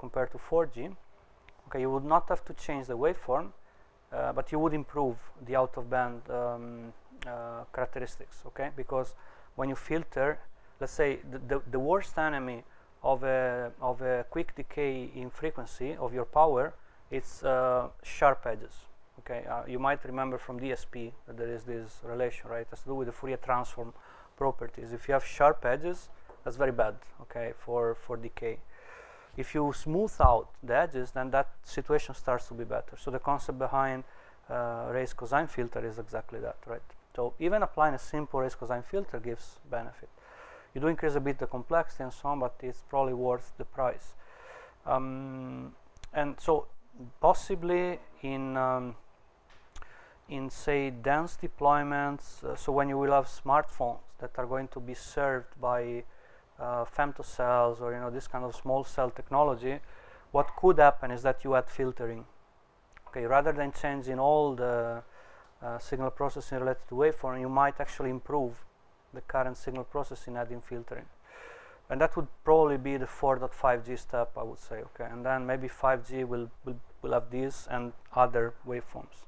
compared to 4G, okay, you would not have to change the waveform, but you would improve the out-of-band characteristics, okay? Because when you filter, let's say the worst enemy of a quick decay in frequency of your power, it's sharp edges, okay? You might remember from DSP that there is this relation, right? It has to do with the Fourier transform properties. If you have sharp edges, that's very bad, okay, for decay. If you smooth out the edges, then that situation starts to be better. So the concept behind raised cosine filter is exactly that, right? So even applying a simple raised cosine filter gives benefit. You do increase a bit the complexity and so on, but it's probably worth the price. And so possibly in say dense deployments, so when you will have smartphones that are going to be served by femtocells or this kind of small cell technology, what could happen is that you add filtering. Okay, rather than changing all the signal processing related to waveform, you might actually improve the current signal processing adding filtering, and that would probably be the 4.5G step, I would say. Okay, and then maybe 5G will have these and other waveforms.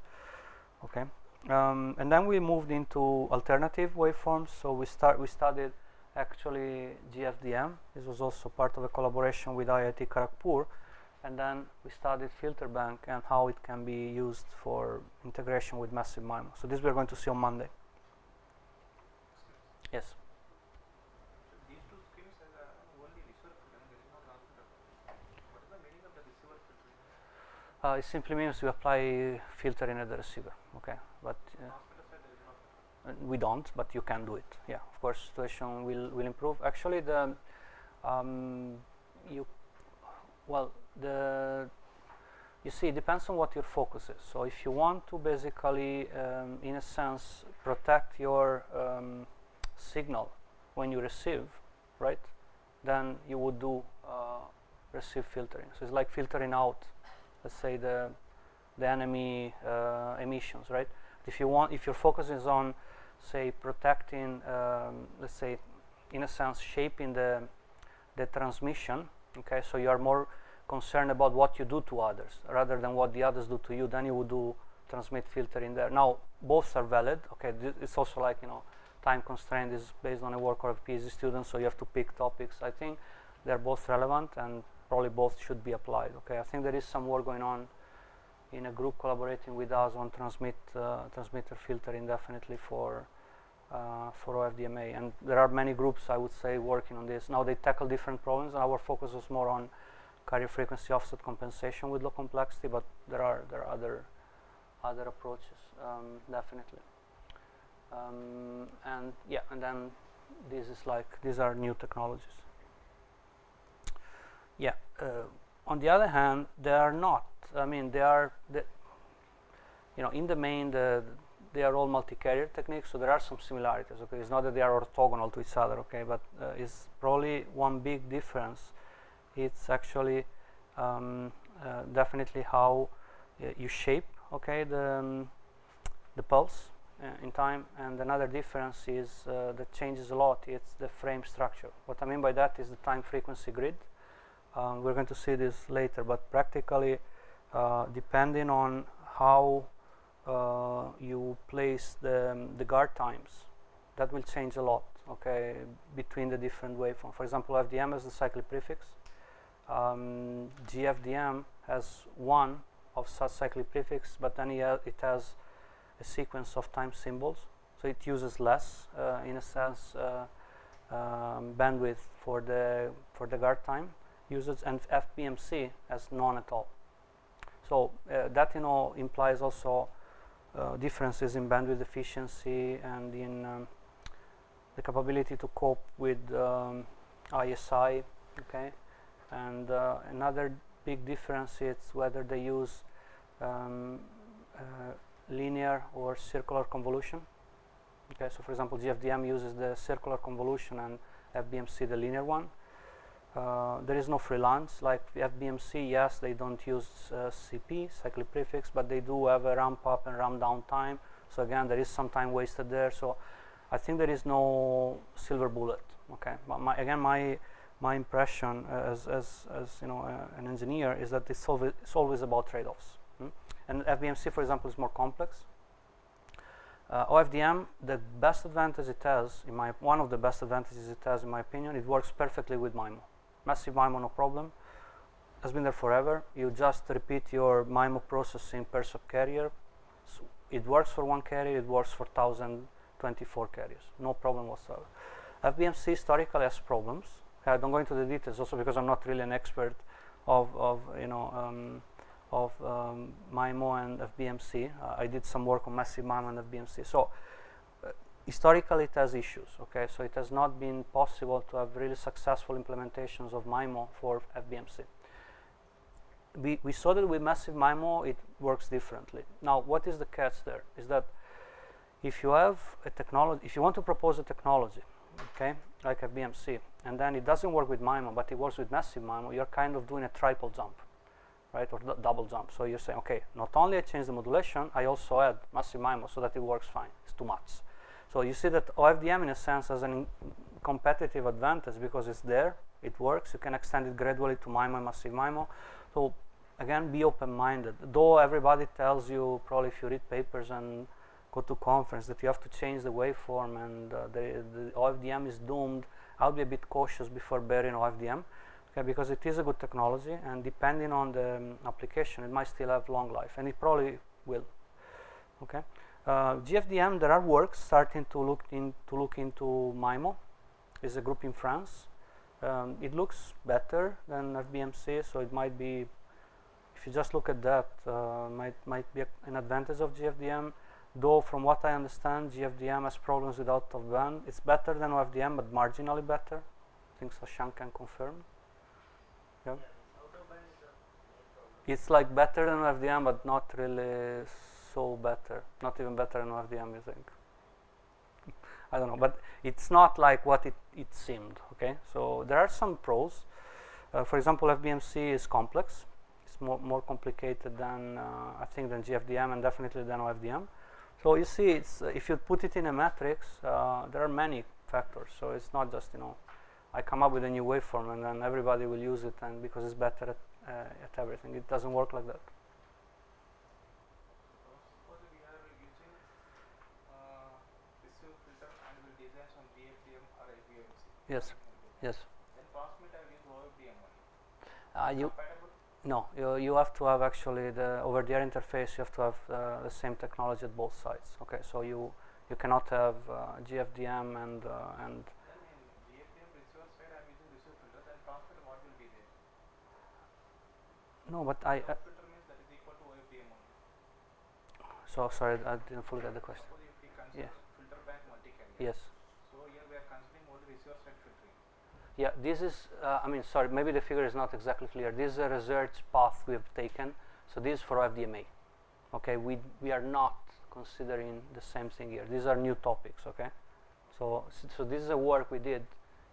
Okay, and then we moved into alternative waveforms. So we studied actually GFDM. This was also part of a collaboration with IIT Kharagpur, and then we studied filter bank and how it can be used for integration with massive MIMO. So this we're going to see on Monday. Yes. These two schemes are only receiver filter, there is no transmitter. What is the meaning of the receiver filter? It simply means you apply filtering at the receiver. Okay, but we don't, but you can do it. Yeah, of course, situation will improve. Actually, the you see, it depends on what your focus is. So if you want to basically, in a sense, protect your signal when you receive, right? Then you would do receive filtering. So it's like filtering out, let's say, the enemy emissions, right? If your focus is on, say, protecting, let's say, in a sense, shaping the transmission, okay, so you are more concerned about what you do to others rather than what the others do to you, then you would do transmit filtering there. Now, both are valid, okay, it's also like, time constraint is based on a work of a PhD student, so you have to pick topics. I think they're both relevant and probably both should be applied, okay. I think there is some work going on in a group collaborating with us on transmitter filtering, definitely for OFDMA, and there are many groups, I would say, working on this. Now they tackle different problems. Our focus was more on carrier frequency offset compensation with low complexity, but there are other approaches, definitely. And yeah, and then these are new technologies. Yeah. On the other hand, they are not. I mean, they are in the main they are all multi-carrier techniques, so there are some similarities. Okay, it's not that they are orthogonal to each other. Okay, but it's probably one big difference. It's actually definitely how you shape, okay, the pulse in time, and another difference is that changes a lot. It's the frame structure. What I mean by that is the time frequency grid. We're going to see this later, but practically, depending on how you place the guard times, that will change a lot, okay, between the different waveforms. For example, FDM has the cyclic prefix. GFDM has one of such cyclic prefix, but then it has a sequence of time symbols, so it uses less, in a sense, bandwidth for the guard time usage, and FBMC has none at all. So that implies also differences in bandwidth efficiency and in the capability to cope with ISI. Okay, and another big difference is whether they use linear or circular convolution. Okay, so for example, GFDM uses the circular convolution and FBMC the linear one. There is no free lunch like FBMC. Yes, they don't use CP, cyclic prefix, but they do have a ramp up and ramp down time. So again, there is some time wasted there. So I think there is no silver bullet. Okay, but my impression as you know, an engineer, is that it's always about trade-offs. And FBMC, for example, is more complex. OFDM, the best advantage it has, one of the best advantages it has, in my opinion, it works perfectly with MIMO. Massive MIMO, no problem. Has been there forever. You just repeat your MIMO processing per subcarrier. So it works for one carrier, it works for 1024 carriers. No problem whatsoever. FBMC historically has problems. I don't go into the details also because I'm not really an expert of you know, MIMO and FBMC. I did some work on massive MIMO and FBMC. So historically it has issues, okay? So it has not been possible to have really successful implementations of MIMO for FBMC. We saw that with massive MIMO it works differently. Now, what is the catch there? Is that if you have a technology, if you want to propose a technology, okay, like FBMC, and then it doesn't work with MIMO, but it works with massive MIMO, you're kind of doing a triple jump, right, or double jump. So you're saying, okay, not only I change the modulation, I also add massive MIMO so that it works fine. It's too much. So you see that OFDM, in a sense, has a competitive advantage because it's there, it works. You can extend it gradually to MIMO and massive MIMO. So again, be open-minded. Though everybody tells you, probably if you read papers and go to conference, that you have to change the waveform and the OFDM is doomed, I'll be a bit cautious before burying OFDM, okay, because it is a good technology, and depending on the application, it might still have long life, and it probably will. Okay, GFDM, there are works starting to look into MIMO. Is a group in France. It looks better than FBMC, so it might be, if you just look at that, might be an advantage of GFDM. Though from what I understand, GFDM has problems with out of band. It's better than OFDM, but marginally better. I think Sashank can confirm. Yeah. It's like better than OFDM, but not really so better. Not even better than OFDM, I think. I don't know, but it's not like what it seemed. Okay, so there are some pros. For example, FBMC is complex. It's more complicated than I think than GFDM, and definitely than OFDM. So you see, it's if you put it in a matrix, there are many factors. So it's not just, you know, I come up with a new waveform and then everybody will use it, and because it's better at everything. It doesn't work like that. Suppose we are using receive filter and we design some GFDM or FBMC. Yes. Yes. Then transmit I will use OFDM only. Compatible? No, you have to have actually the over-the-air interface. You have to have the same technology at both sides. Okay, so you cannot have GFDM and. Then in GFDM receiver side I am using receive filter. Then transmit what will be there? No, but I. Filter means that is equal to OFDM only. So sorry, I didn't fully get the question. Suppose if we consider Yes. filter bank multicarrier. Yes. So here we are considering only receiver side filtering. Yeah, this is, I mean, sorry, maybe the figure is not exactly clear. This is a research path we have taken. So this is for OFDMA. Okay, we are not considering the same thing here. These are new topics, okay? So this is a work we did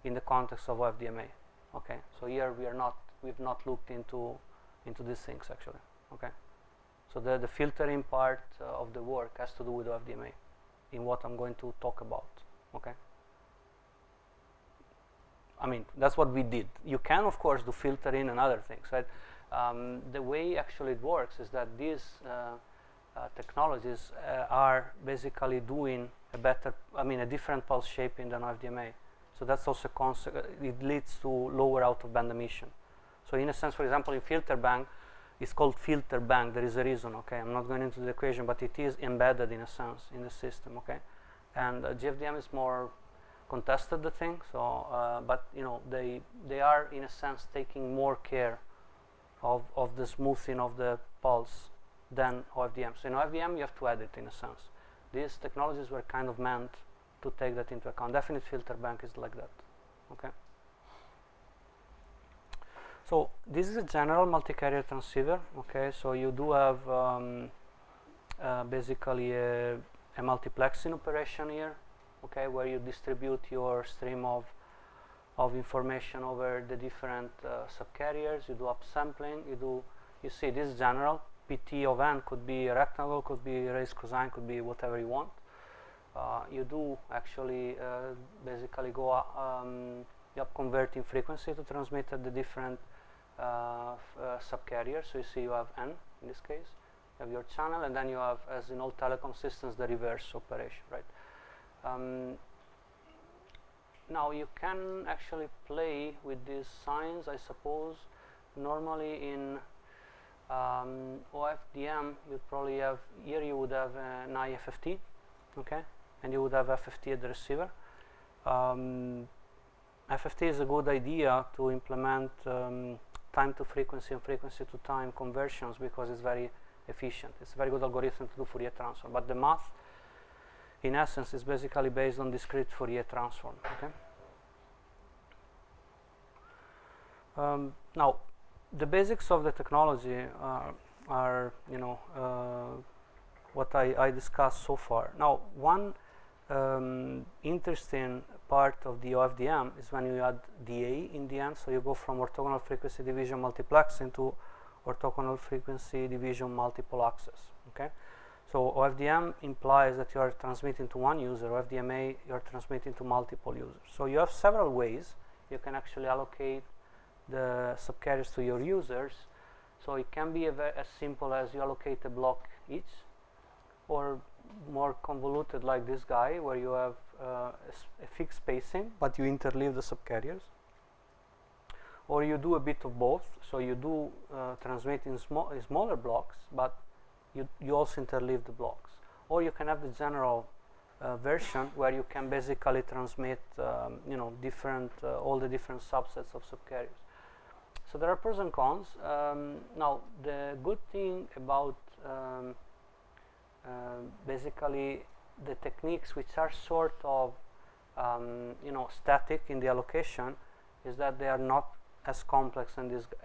in the context of OFDMA. Okay, so here we've not looked into these things actually. Okay, so the filtering part of the work has to do with OFDMA in what I'm going to talk about. Okay. I mean, that's what we did. You can, of course, do filtering and other things, right? The way actually it works is that these technologies are basically doing a different pulse shaping than OFDMA. So that's also it leads to lower out-of-band emission. So in a sense, for example, in filter bank, it's called filter bank. There is a reason, okay? I'm not going into the equation, but it is embedded in a sense in the system, okay? And GFDM is more contested the thing, so but you know they are in a sense taking more care of the smoothing of the pulse than OFDM. So in OFDM you have to add it in a sense. These technologies were kind of meant to take that into account. Definite filter bank is like that. Okay. So this is a general multi-carrier transceiver. Okay, so you do have basically a multiplexing operation here. Okay, where you distribute your stream of information over the different subcarriers. You do upsampling. You see this is general. PT of n could be a rectangle, could be raised cosine, could be whatever you want. You do actually basically go you have converting frequency to transmit at the different subcarriers. So you see you have N in this case, you have your channel, and then you have, as in all telecom systems, the reverse operation, right? Now you can actually play with these signs, I suppose. Normally in OFDM, you probably have, here you would have an IFFT, okay, and you would have FFT at the receiver. FFT is a good idea to implement time to frequency and frequency to time conversions because it's very efficient. It's a very good algorithm to do Fourier transform, but the math in essence is basically based on discrete Fourier transform, okay? Now the basics of the technology are you know, what I discussed so far. Now one interesting part of the OFDM is when you add DA in the end, so you go from orthogonal frequency division multiplexing to orthogonal frequency division multiple access, okay? So OFDM implies that you are transmitting to one user, OFDMA you are transmitting to multiple users. So you have several ways you can actually allocate the subcarriers to your users. So it can be as simple as you allocate a block each, or more convoluted like this guy where you have a fixed spacing but you interleave the subcarriers, or you do a bit of both. So you do transmit in smaller blocks, but you also interleave the blocks, or you can have the general version where you can basically transmit you know, different all the different subsets of subcarriers. So there are pros and cons. Now the good thing about basically the techniques which are sort of you know, static in the allocation is that they are not as complex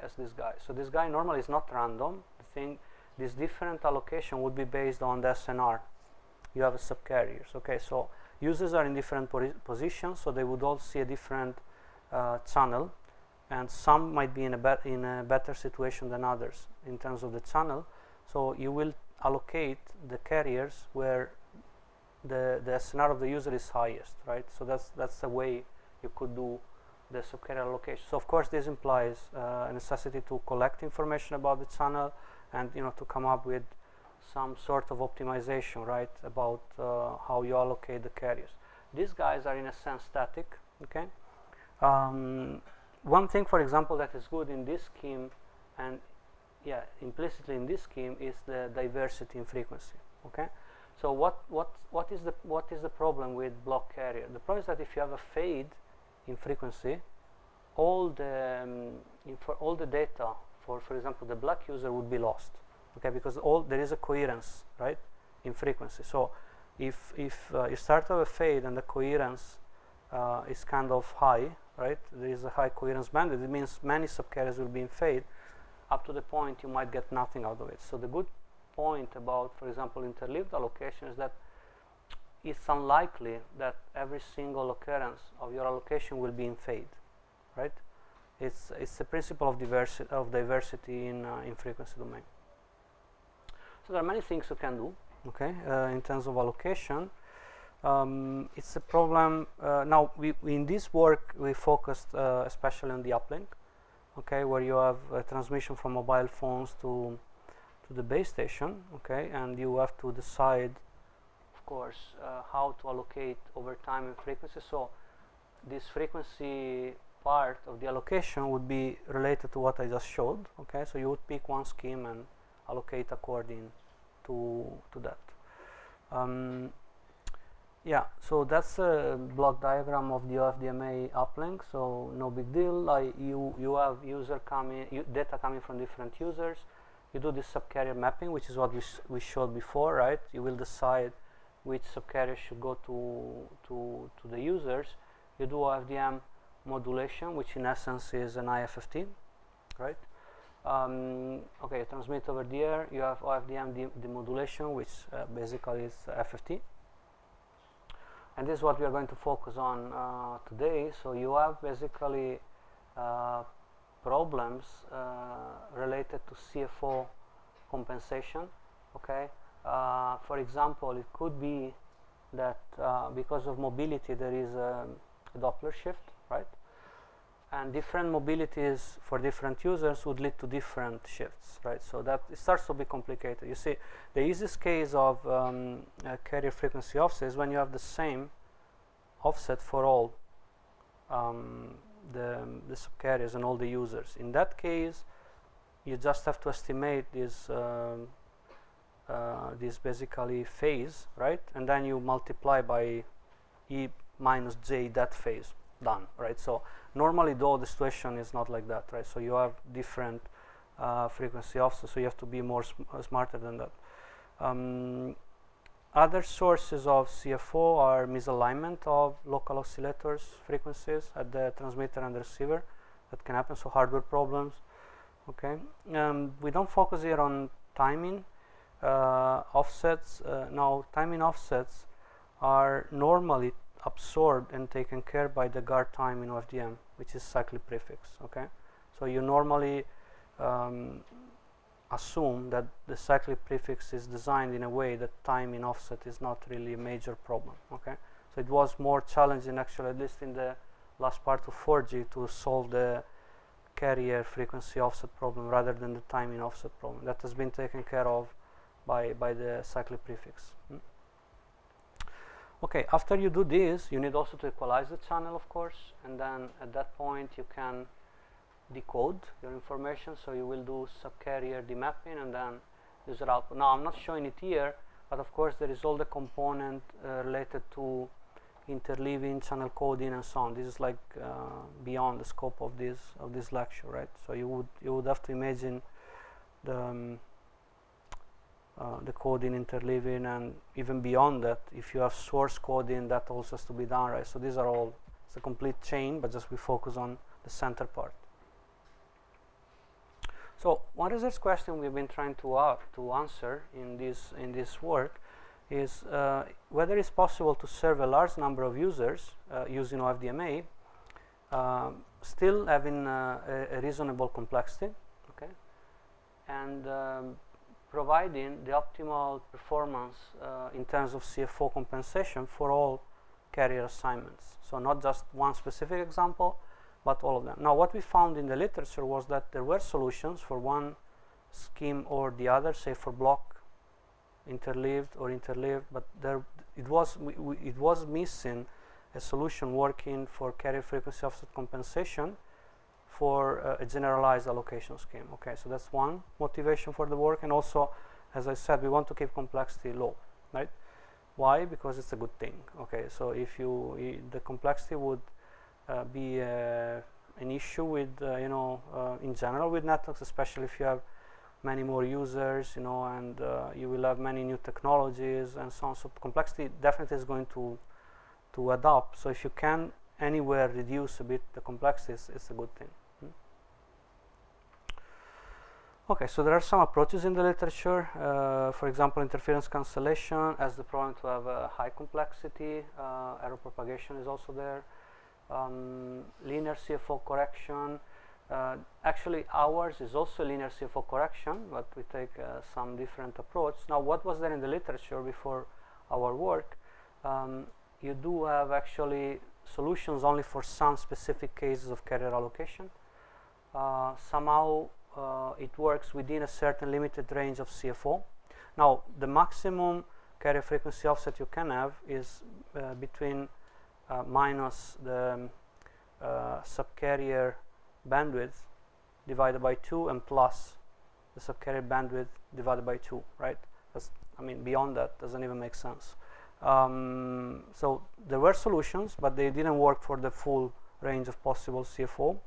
as this guy. So this guy normally is not random. This different allocation would be based on the SNR. You have a subcarriers, okay? So users are in different positions, so they would all see a different channel, and some might be in a better situation than others in terms of the channel. So you will allocate the carriers where the SNR of the user is highest, right? So that's the way you could do the subcarrier allocation. So of course this implies a necessity to collect information about the channel, and you know, to come up with some sort of optimization, right, about how you allocate the carriers. These guys are in a sense static, okay? One thing, for example, that is good in this scheme, and yeah, implicitly in this scheme, is the diversity in frequency, okay? So what is the problem with block carrier? The problem is that if you have a fade in frequency, all the data for example the black user would be lost, okay, because there is a coherence, right, in frequency. So if you start with a fade and the coherence is kind of high, right, there is a high coherence bandwidth, it means many subcarriers will be in fade up to the point you might get nothing out of it. So the good point about, for example, interleaved allocation is that it's unlikely that every single occurrence of your allocation will be in fade, right? It's the principle of diversity in frequency domain. So there are many things you can do, okay, in terms of allocation. It's a problem. Now in this work we focused especially on the uplink, okay, where you have a transmission from mobile phones to the base station, okay, and you have to decide, of course, how to allocate over time and frequency. So this frequency part of the allocation would be related to what I just showed, okay? So you would pick one scheme and allocate according to that. Yeah, so that's a block diagram of the OFDMA uplink, so no big deal. You have data coming from different users. You do this subcarrier mapping, which is what we showed before, right? You will decide which subcarrier should go to the users. You do OFDM modulation, which in essence is an IFFT, right? Okay, you transmit over the air. You have OFDM demodulation, which basically is FFT. And this is what we are going to focus on today. So you have basically problems related to CFO compensation, okay? For example, it could be that because of mobility there is a Doppler shift, right? and different mobilities for different users would lead to different shifts, right? So that it starts to be complicated. You see, the easiest case of carrier frequency offset is when you have the same offset for all the subcarriers and all the users. In that case, you just have to estimate this basically phase, right? And then you multiply by E minus J that phase, done, right? So normally though the situation is not like that, right? So you have different frequency offsets, so you have to be more smarter than that. Other sources of CFO are misalignment of local oscillators frequencies at the transmitter and the receiver. That can happen, so hardware problems. Okay, we don't focus here on timing offsets. Now timing offsets are normally absorbed and taken care by the guard time in OFDM, which is cyclic prefix. Okay, so you normally assume that the cyclic prefix is designed in a way that timing offset is not really a major problem. Okay, so it was more challenging actually, at least in the last part of 4G, to solve the carrier frequency offset problem rather than the timing offset problem. That has been taken care of by the cyclic prefix. Okay, after you do this, you need also to equalize the channel, of course, and then at that point you can decode your information. So you will do subcarrier demapping and then user output. Now I'm not showing it here, but of course there is all the component related to interleaving, channel coding, and so on. This is like beyond the scope of this lecture, right? So you would have to imagine the coding, interleaving, and even beyond that, if you have source coding, that also has to be done, right? So these are all, it's a complete chain, but just we focus on the center part. So one research question we've been trying to answer in this work is whether it's possible to serve a large number of users using OFDMA, still having a reasonable complexity, okay, and providing the optimal performance in terms of CFO compensation for all carrier assignments. So not just one specific example, but all of them. Now what we found in the literature was that there were solutions for one scheme or the other, say for block interleaved or interleaved, but it was missing a solution working for carrier frequency offset compensation for a generalized allocation scheme. Okay, so that's one motivation for the work, and also, as I said, we want to keep complexity low, right? Why? Because it's a good thing. Okay, so if the complexity would be an issue with in general with networks, especially if you have many more users, and you will have many new technologies and so on. So complexity definitely is going to add up. So if you can anywhere reduce a bit the complexity, it's a good thing. Okay, so there are some approaches in the literature. For example, interference cancellation has the problem to have a high complexity. Error propagation is also there. Linear CFO correction. Actually, ours is also linear CFO correction, but we take some different approach. Now, what was there in the literature before our work? You do have actually solutions only for some specific cases of carrier allocation. Somehow it works within a certain limited range of CFO. Now, the maximum carrier frequency offset you can have is between minus the subcarrier bandwidth divided by 2 and plus the subcarrier bandwidth divided by 2, right? Beyond that doesn't even make sense. So there were solutions, but they didn't work for the full range of possible CFO.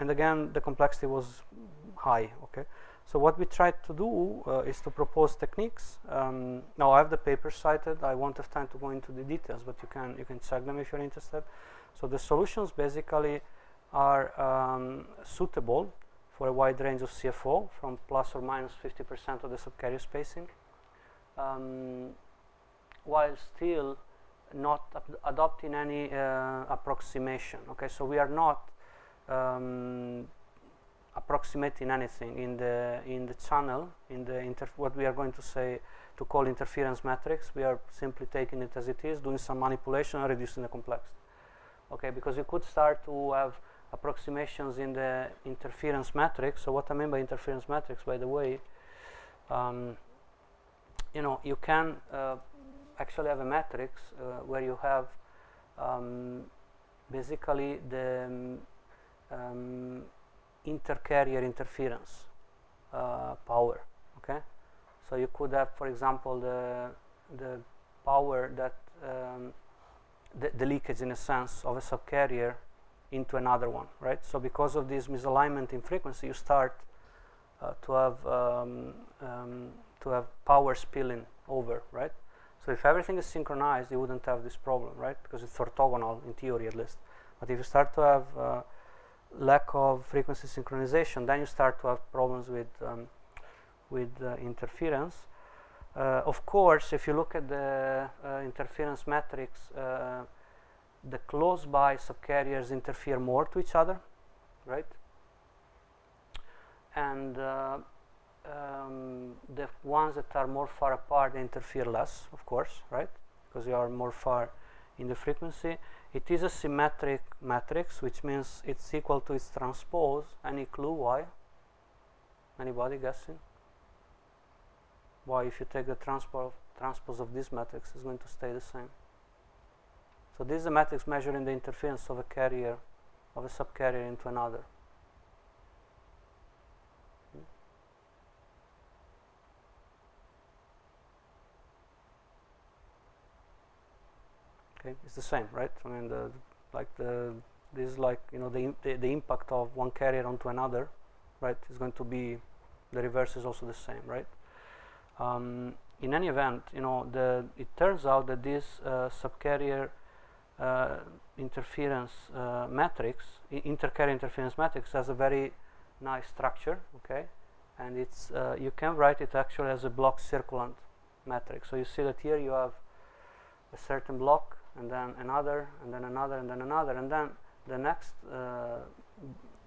And again, the complexity was high. Okay, so what we tried to do is to propose techniques. Now I have the paper cited. I won't have time to go into the details, but you can check them if you're interested. So the solutions basically are suitable for a wide range of CFO, from plus or minus 50% of the subcarrier spacing, while still not adopting any approximation. Okay, so we are not approximating anything in the channel, what we are going to call interference matrix. We are simply taking it as it is, doing some manipulation and reducing the complexity. Okay, because you could start to have approximations in the interference matrix. So what I mean by interference matrix, by the way, you know, you can actually have a matrix where you have basically the intercarrier interference power. Okay, so you could have, for example, the power that the leakage, in a sense, of a subcarrier into another one, right? So because of this misalignment in frequency, you start to have power spilling over, right? So if everything is synchronized, you wouldn't have this problem, right? Because it's orthogonal in theory, at least. But if you start to have lack of frequency synchronization, then you start to have problems with interference. Of course, if you look at the interference matrix, the close-by subcarriers interfere more to each other, right? And the ones that are more far apart interfere less, of course, right? Because you are more far in the frequency. It is a symmetric matrix, which means it's equal to its transpose. Any clue why? Anybody guessing? Why, if you take the transpose of this matrix, is going to stay the same? So this is a matrix measuring the interference of a carrier, of a subcarrier into another. Okay, it's the same, right? I mean, this is like, you know, the impact of one carrier onto another, right? Is going to be, the reverse is also the same, right? In any event, you know, it turns out that this subcarrier interference matrix, intercarrier interference matrix, has a very nice structure, okay? And it's you can write it actually as a block circulant matrix. So you see that here you have a certain block, and then another, and then another, and then another, and then the next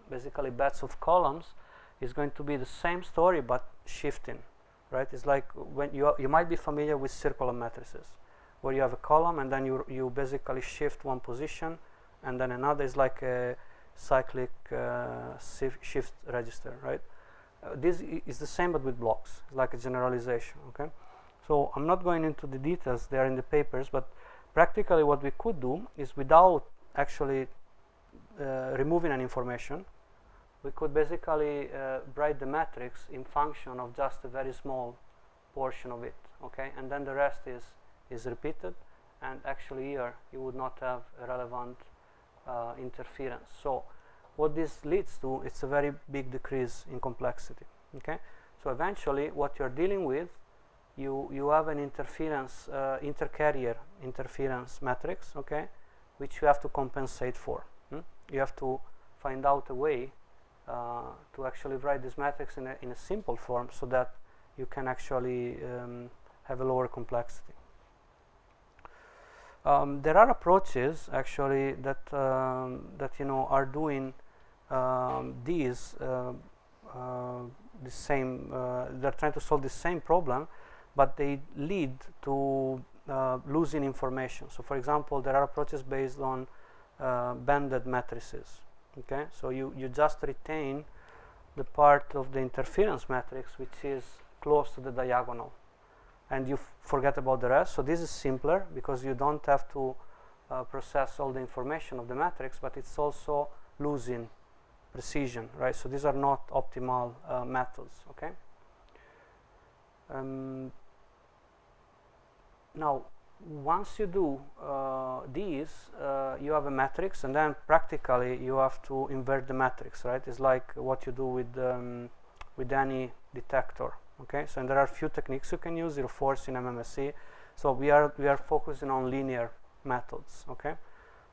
basically batch of columns is going to be the same story but shifting, right? It's like when you might be familiar with circular matrices, where you have a column and then you basically shift one position, and then another is like a cyclic shift register, right? This is the same but with blocks. It's like a generalization, okay? So I'm not going into the details, they are in the papers, but practically what we could do is, without actually removing an information, we could basically write the matrix in function of just a very small portion of it, okay? And then the rest is repeated, and actually here you would not have a relevant interference. So what this leads to, it's a very big decrease in complexity, okay? So eventually what you're dealing with, you have an interference, intercarrier interference matrix, okay, which you have to compensate for. You have to find out a way to actually write this matrix in a simple form, so that you can actually have a lower complexity. There are approaches actually that you know, are doing the same. They're trying to solve the same problem, but they lead to losing information. So, for example, there are approaches based on banded matrices. Okay, so you just retain the part of the interference matrix which is close to the diagonal, and you forget about the rest. So this is simpler because you don't have to process all the information of the matrix, but it's also losing precision, right? So these are not optimal methods, okay? Now, once you do these, you have a matrix, and then practically you have to invert the matrix, right? It's like what you do with any detector, okay? So, and there are a few techniques you can use, zero forcing, MMSE. So we are focusing on linear methods, okay?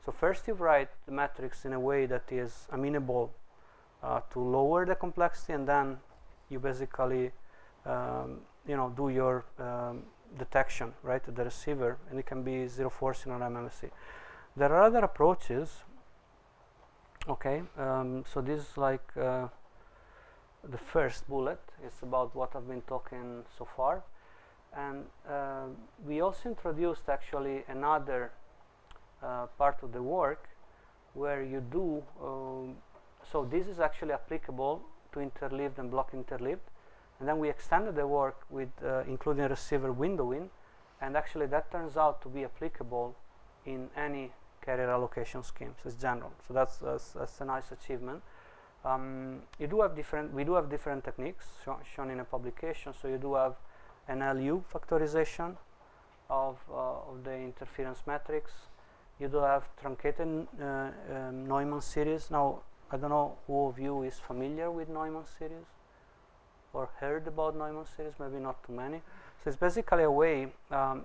So first you write the matrix in a way that is amenable to lower the complexity, and then you basically you know, do your detection, right, to the receiver, and it can be zero forcing or MMSE. There are other approaches, okay? So this is like the first bullet. It's about what I've been talking so far, and we also introduced actually another part of the work, where you do, so this is actually applicable to interleaved and block interleaved, and then we extended the work with including receiver windowing, and actually that turns out to be applicable in any carrier allocation schemes. It's general, so that's a nice achievement. We do have different techniques shown in a publication. So you do have an LU factorization of the interference matrix. You do have truncated Neumann series. Now, I don't know who of you is familiar with Neumann series or heard about Neumann series. Maybe not too many. So it's basically a way.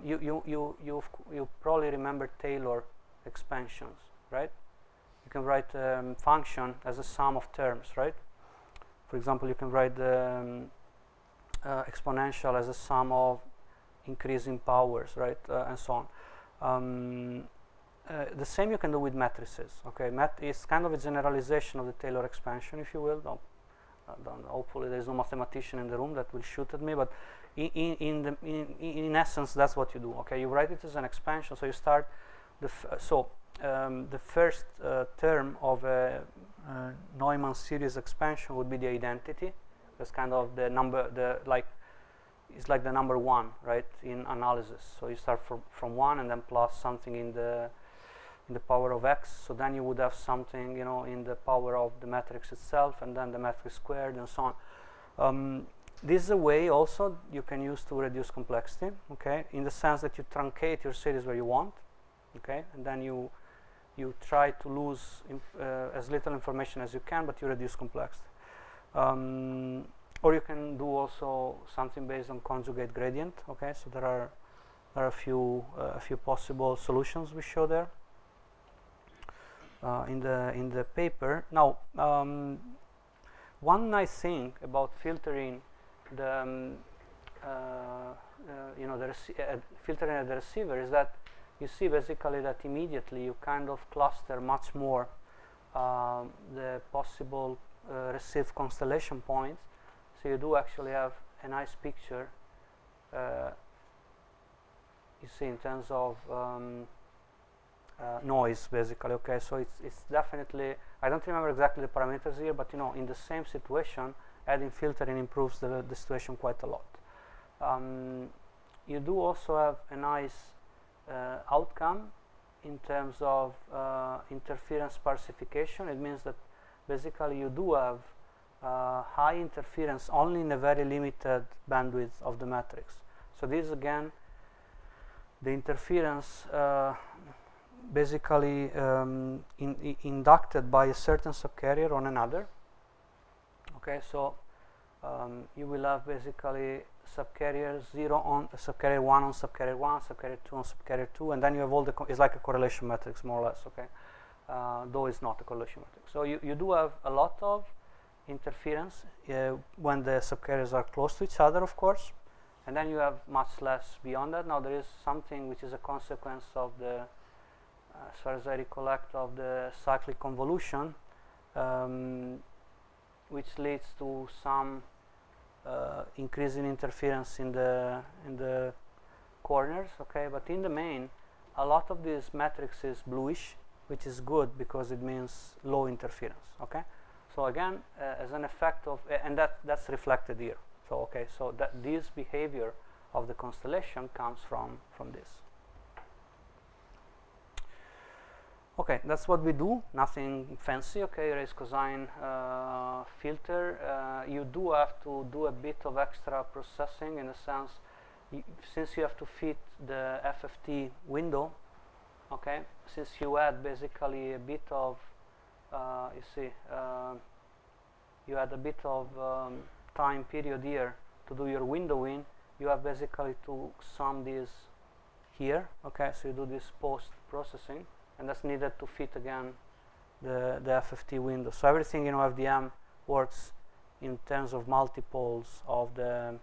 You probably remember Taylor expansions, right? You can write a function as a sum of terms, right? For example, you can write the exponential as a sum of increasing powers, right? And so on. The same you can do with matrices. Okay, is kind of a generalization of the Taylor expansion, if you will. Hopefully, there is no mathematician in the room that will shoot at me. But in essence, that's what you do. Okay, you write it as an expansion. So you start the first term of a Neumann series expansion would be the identity. That's kind of the number. It's like the number 1, right, in analysis. So you start from 1 and then plus something in the power of x. So then you would have something, in the power of the matrix itself, and then the matrix squared, and so on. This is a way also you can use to reduce complexity. Okay, in the sense that you truncate your series where you want. Okay, and then you try to lose as little information as you can, but you reduce complexity. Or you can do also something based on conjugate gradient. Okay, so there are a few possible solutions we show there in the paper. Now, one nice thing about filtering the filtering at the receiver is that you see basically that immediately you kind of cluster much more the possible received constellation points. So you do actually have a nice picture, you see, in terms of noise, basically. Okay, so it's definitely, I don't remember exactly the parameters here, but in the same situation, adding filtering improves the situation quite a lot. You do also have a nice outcome in terms of interference sparsification. It means that basically you do have high interference only in a very limited bandwidth of the matrix. So this again, the interference basically inducted by a certain subcarrier on another. Okay, so you will have basically subcarrier 0 on subcarrier 1 on subcarrier 1, subcarrier 2 on subcarrier 2, and then you have all the it's like a correlation matrix more or less. Okay, though it's not a correlation matrix. So you do have a lot of interference when the subcarriers are close to each other, of course, and then you have much less beyond that. Now there is something which is a consequence of the, as far as I recollect, of the cyclic convolution, which leads to some increase in interference in the corners. Okay, but in the main, a lot of this matrix is bluish, which is good because it means low interference. Okay, so again, as an effect of, and that's reflected here. So okay, so that this behavior of the constellation comes from this. Okay, that's what we do. Nothing fancy. Okay, raise cosine filter. You do have to do a bit of extra processing in a sense, since you have to fit the FFT window. Okay, since you add basically a bit of, you see, you add a bit of time period here to do your windowing. You have basically to sum these here. Okay, so you do this post processing, and that's needed to fit again the FFT window. So everything in OFDM works in terms of multiples of the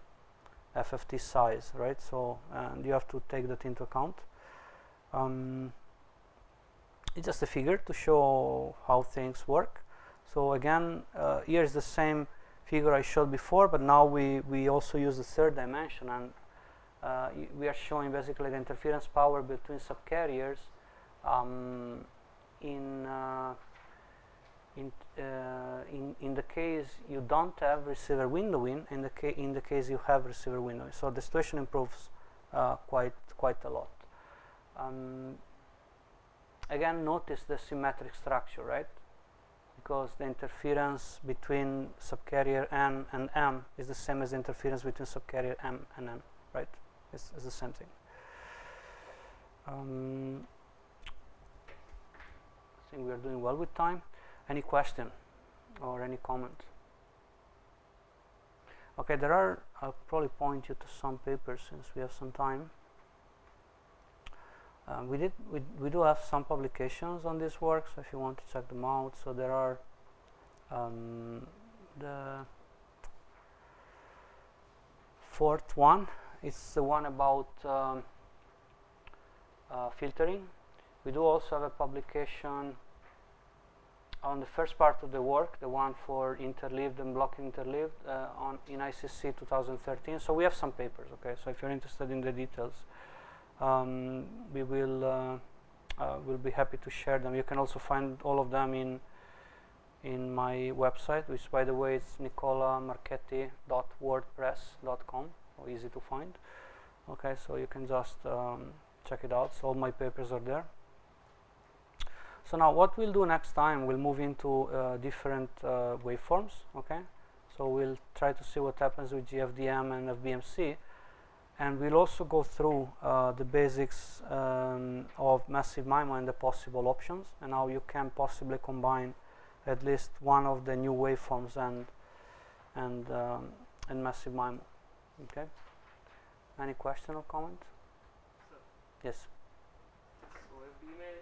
FFT size, right? So and you have to take that into account. It's just a figure to show how things work. So again, here is the same figure I showed before, but now we also use the third dimension, and we are showing basically the interference power between subcarriers in the case you don't have receiver windowing, in the case you have receiver windowing. So the situation improves quite a lot. Again, notice the symmetric structure, right? Because the interference between subcarrier N and M is the same as the interference between subcarrier M and N, right? It's the same thing. I think we are doing well with time. Any question or any comment? Okay, I'll probably point you to some papers since we have some time. We do have some publications on this work, so if you want to check them out. So there are the fourth one. It's the one about filtering. We do also have a publication on the first part of the work, the one for interleaved and blocking interleaved in ICC 2013. So we have some papers. Okay, so if you're interested in the details, we will we'll be happy to share them. You can also find all of them in my website, which, by the way, is nicolamarchetti.wordpress.com. So easy to find. Okay, so you can just check it out. So all my papers are there. So now what we'll do next time, we'll move into different waveforms. Okay, so we'll try to see what happens with GFDM and FBMC. And we'll also go through the basics of massive MIMO and the possible options, and how you can possibly combine at least one of the new waveforms and massive MIMO. Okay. Any question or comment? Sir. Yes. So OFDMA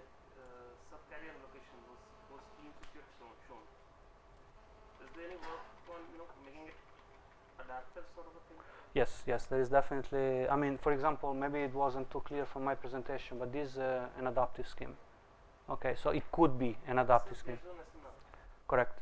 subcarrier allocation, those schemes which you have shown. Is there any work on making it adaptive sort of a thing? Yes, there is definitely. I mean, for example, maybe it wasn't too clear from my presentation, but this is an adaptive scheme. Okay, so it could be an adaptive scheme. Correct.